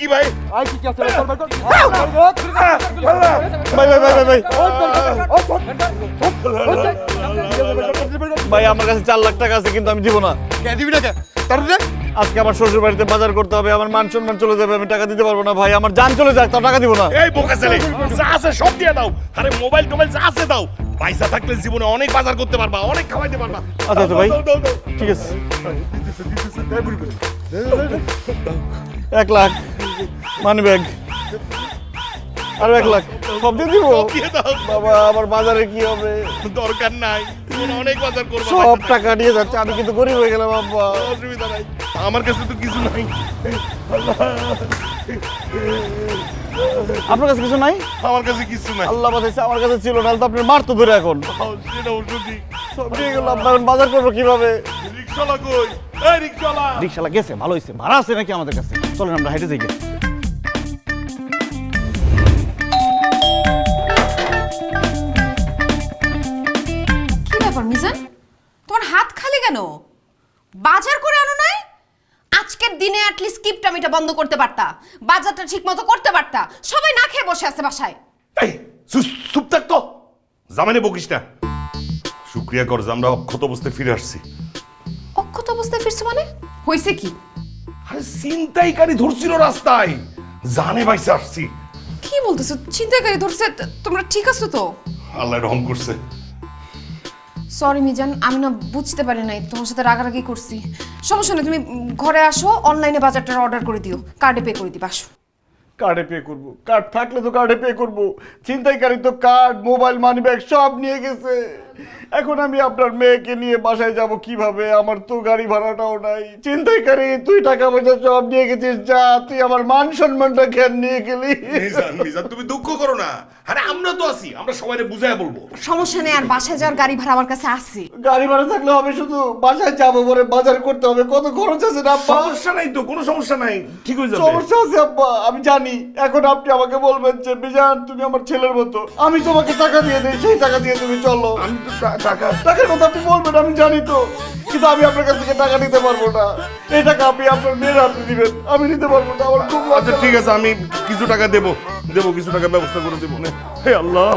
কি ভাই আই কি আছে ভাই ভাই আমার কাছে 4 লাখ টাকা আছে কিন্তু আমি দিব না। কে দিবি না কে তোর দে আজকে আমার শ্বশুর বাড়িতে বাজার করতে হবে, আমার মান সম্মান চলে যাবে, আমি টাকা দিতে পারবো না ভাই। আমার জান চলে যাক, তাও টাকা দিব না। এই বোকা ছেলে, যা আছে সব দিয়ে দাও। আরে মোবাইল টোবাইল যা আছে দাও। পয়সা থাকলে জীবনে অনেক বাজার করতে পারবা, অনেক খাওয়াইতে পারবা। আচ্ছা আচ্ছা ভাই, দাও, দাও। ঠিক আছে। 1 লাখ মানি ব্যাগ, আরো 1 লাখ, সব দিয়ে দিব। দিয়ে দাও। বাবা আমার বাজারে কি হবে? দরকার নাই, জীবনে অনেক বাজার করবা। সব টাকা নিয়ে যাচ্ছে, আমি কিন্তু গরিব হয়ে গেলাম আব্বা। অসুবিধা নাই, আমার কাছে তো কিছু নাই। আপনার কাছে কিছু নাই? আমার কাছে কিছু নাই। আল্লাহ বাঁচাইছে, আমার কাছে ছিল না, তো আপনার মার তো ধরে এখন সেটা ওষুধই। সব দিয়ে গেল। আপনার বাজার করবো কিভাবে? রিকশালা কই? এই রিকশালা। রিক্সালা গেছে, ভালো হয়েছে। ভাড়া আছে নাকি আমাদের কাছে? চলেন আমরা হেঁটে যাই। কি ব্যাপার মিজান, তোমার হাত খালি কেন? বাজার করে আনো নাই? আজকের দিনে অ্যাটলিস্ট কিপটামিটা বন্ধ করতে পারতা, বাজারটা ঠিক মতো করতে পারতা। সবাই না খেয়ে বসে আছে বাসায়। এই চুপ থাক তো, জামাইনে বকিস না। শুক্রিয়া কর যে আমরা অক্ষত অবস্থায় ফিরে আসছি। অক্ষত অবস্থায় ফিরছে মানে? হইছে কি? আরে ছিনতাইকারী ধরছিল রাস্তায়, জানে বাইসে আসছি। কি বলতেছো? ছিনতাইকারী ধরছে? তোমরা ঠিক আছো তো? আল্লাহ রহম করছে। সরি মিজান, আমি না বুঝতে পারি নাই, তোমার সাথে রাগারাগি করছি। সমস্যা নেই, তুমি ঘরে আসো, অনলাইনে বাজারটা অর্ডার করে দিও, কার্ডে পে করে দিবা। আসো। কার্ডে পে করবো? কার্ড থাকলে তো কার্ডে পে করবো। ছিনতাইকারী তো কার্ড, মোবাইল, মানি ব্যাগ সব নিয়ে গেছে। এখন আমি আপনার মেয়েকে নিয়ে বাসায় যাব কিভাবে? আমার তো গাড়ি ভাড়াটাও নাই। ছিনতাইকারী তুই টাকা পয়সা সব নিয়ে গেছিস, যা। তুই আমার মান সম্মানটা কেন নিয়ে গেলি? মিজান তুমি দুঃখ করো না, আরে আমরা তো আছি, আমরা সবাইকে বুঝায় বলবো। সমস্যা নেই, আর বাসায় যাওয়ার গাড়ি ভাড়া আমার কাছে আছে। গাড়ি ভাড়া থাকলে হবে? শুধু বাসায় যাবো, পরে বাজার করতে হবে, কত খরচ আছে না আব্বা? সমস্যা নাই তো, কোনো সমস্যা নাই, ঠিক হয়ে যাবে। সমস্যা আছে আব্বা, আমি জানি। এখন আপনি আমাকে বলবেন যে বিজান তুমি আমার ছেলের মতো, আমি তোমাকে টাকা দিয়ে দিই, সেই টাকা দিয়ে তুমি চলো। আমি তো টাকার কথা আপনি বলবেন, আমি জানি তো, কিন্তু আমি আপনার কাছ থেকে টাকা নিতে পারবো না। এই টাকা আপনি আপনার মেয়ের হাতে দিবেন, আমি নিতে পারবো না। আমার খুব আচ্ছা ঠিক আছে, আমি কিছু টাকা দেবো, কিছু টাকা ব্যবস্থা করে দেবো। হে আল্লাহ।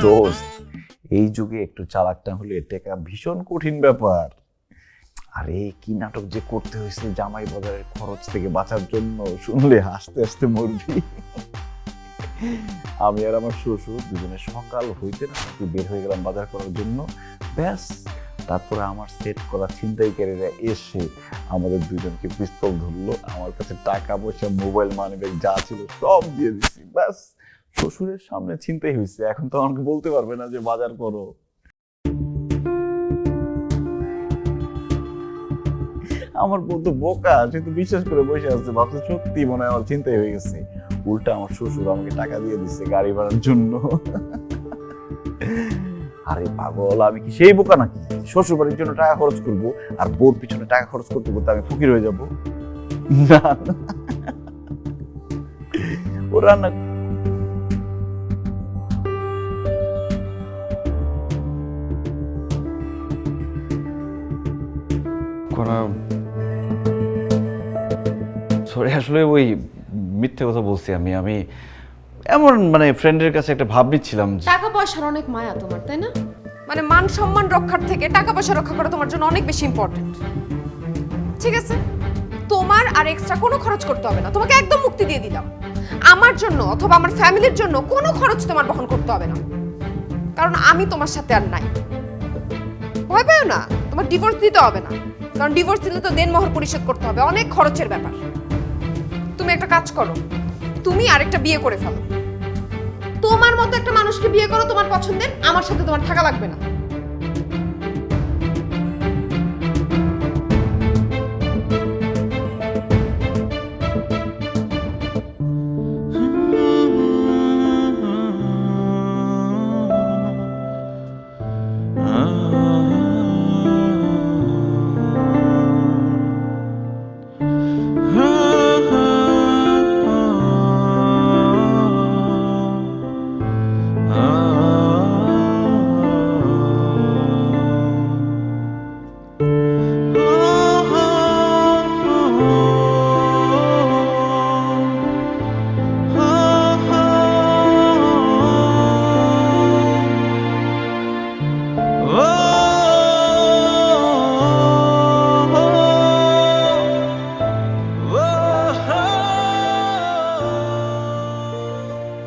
দোস্ত, এই যুগে একটু চালাক না হলে টেকা ভীষণ কঠিন ব্যাপার। আরে কি নাটক যে করতে হয়েছে জামাই বাজারের খরচ থেকে বাঁচার জন্য, শুনলে হাসতে হাসতে মরবি। আমি আর আমার শ্বশুর দুজনে সকাল হইতে না বের হয়ে গেলাম বাজার করার জন্য। ব্যাস, তারপরে আমার সেট করা ছিনতাইকারীরা এসে আমাদের দুজনকে পিস্তল ধরলো। আমার কাছে টাকা পয়সা, মোবাইল, মানি ব্যাগ যা ছিল সব দিয়ে দিছি। ব্যাস, শ্বশুরের সামনে ছিনতাই হয়েছে, এখন তো আমাকে বলতে পারবে না যে বাজার করো। আমার বউ তো বোকা, সে তো বিশ্বাস করে বসে আছে, ভাবছে সত্যি মনে হয় আমার চিন্তাই হয়ে গেছে। উল্টা আমার শ্বশুর আমাকে টাকা দিয়ে দিচ্ছে গাড়ি ভাড়ার জন্য। আরে পাগল, আমি কি সেই বোকা নাকি? শ্বশুর বাড়ির জন্য টাকা খরচ করবো আর বউর পিছনে টাকা খরচ করতে করতে আমি ফকির হয়ে যাবো? না, ও রান্না সরি, আসলে ওই মিথ্যে কথা বলছি। আমি এমন মানে ফ্রেন্ডের কাছে একটা ভাব নিচ্ছিলাম। টাকা পয়সার অনেক মায়া তোমার, তাই না? মানে মান সম্মান রক্ষার থেকে টাকা পয়সা রক্ষা করা তোমার জন্য অনেক বেশি ইম্পর্টেন্ট। ঠিক আছে, তোমার আর এক্সট্রা কোনো খরচ করতে হবে না, তোমাকে একদম মুক্তি দিয়ে দিলাম। আমার জন্য অথবা আমার ফ্যামিলির জন্য কোনো খরচ তোমার বহন করতে হবে না, কারণ আমি তোমার সাথে আর নাই। ভয় পেও না, তোমার ডিভোর্স দিতে হবে না, কারণ ডিভোর্স দিলে তো দেনমোহর পরিশোধ করতে হবে, অনেক খরচের ব্যাপার। তুমি একটা কাজ করো, তুমি আরেকটা বিয়ে করে ফেলো। তোমার মতো একটা মানুষকে বিয়ে করো, তোমার পছন্দের, আমার সাথে তোমার থাকা লাগবে না।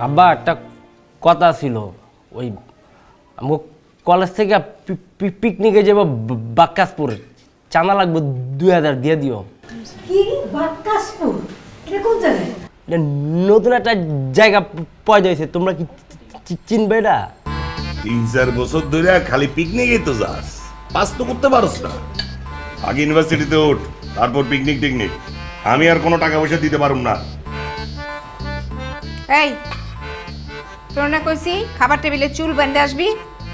আব্বা একটা কথা ছিল, ওই আমি কলেজ থেকে পিকনিকে যাব বাক্কাসপুর, চাঁদা লাগবে 2000 দিয়ে দিও। কি বাক্কাসপুর? এটা কোন জায়গায়? এটা নতুন একটা জায়গা পয়দা হয়েছে, তোমরা কি চিনবে এটা? 3-4 বছর ধরে খালি পিকনিকই তো যাস, পাস তো করতে পারস না। আগে ইউনিভার্সিটিতে ওঠ, তারপর পিকনিক টিকনিক। আমি আর কোনো টাকা পয়সা দিতে পারুম না। এই তোর না কইছি খাবার টেবিলে চুল বেঁধে আসবি,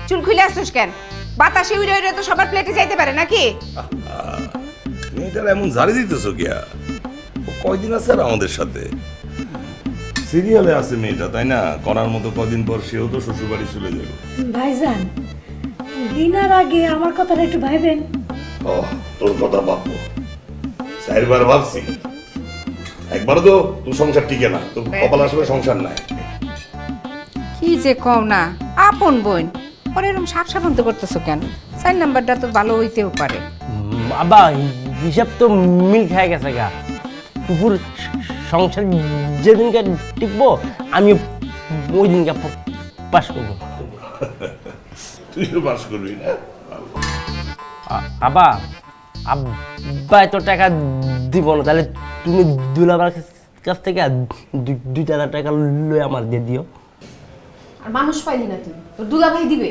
চুল খুলে আসছিস কেন? বাতাসে উড়ে উড়ে তো সবার প্লেটে যাইতে পারে নাকি? মেয়েটার এমন ঝাড়ি দিতেছ কিয়া? ও কয়দিন আছে আর আমাদের সাথে? সিরিয়ালে আছে মেয়েটা, তাই না? করার মতো কদিন পর সেও তো শ্বশুর বাড়ি চলে যাবে। ভাইজান, দিনার আগে আমার কথাটা একটু ভাইবেন। ও তোর কথা ভাববো, 4বার ভাবছি, একবারও তো তোর সংসার টিকে না, তোর কপাল আসলে সংসার নাই। কি যে কও না, আপন বোন ওর এরকম সাপ সাবন্ত করতেছো কেন? 4 নাম্বারটা তো ভালো হইতেও পারে। আব্বা হিসাব তো মিল খেয়ে গেছে গা। পুকুর সংসার যেদিনকে টিকবো আমি ওই দিনকে পাস করবো। তুই তো বাস করবি না? আব্বা আব্বা এত টাকা দিব না, তাহলে তুমি দুলাবার কাছ থেকে 2000 টাকা লয়ে আমার দিয়ে দিও। আর মানুষ পাইলি না তুই, তোর দুলাভাই দিবে।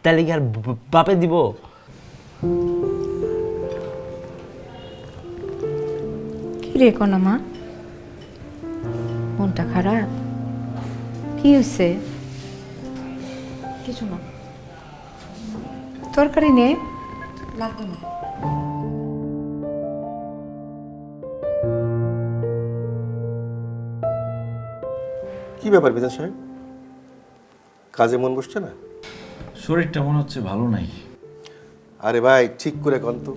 তাহলে কি আর বাপে দিব? কি রে কোনা মা, মনটা খারাপ? কি হয়েছে? কিছু না। তরকারি নে। লাগবে না। কি ব্যাপার বিধান সাহেব, কাজে মন বসছে না? শরীরটা মনে হচ্ছে ভালো নাই। আরে ভাই ঠিক করে কন তো,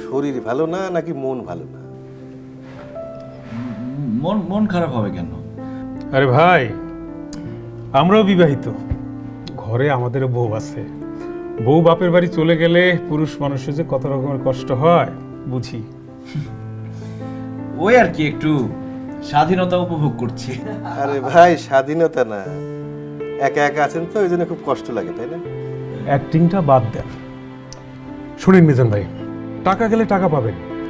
শরীর ভালো না নাকি মন ভালো না? মন মন খারাপ হবে কেন? আরে ভাই, আমরাও বিবাহিত, ঘরে আমাদের বউ আছে। বউ বাপের বাড়ি চলে গেলে পুরুষ মানুষের যে কত রকমের কষ্ট হয় বুঝি। ওই আর কি, একটু স্বাধীনতা উপভোগ করছি। আরে ভাই স্বাধীনতা না, একা একা আছেন তো ওই জন্য খুব কষ্ট লাগে, তাই না? অ্যাক্টিংটা বাদ দেন। শুনেন মিজান ভাই, টাকা গেলে টাকা পাবেন,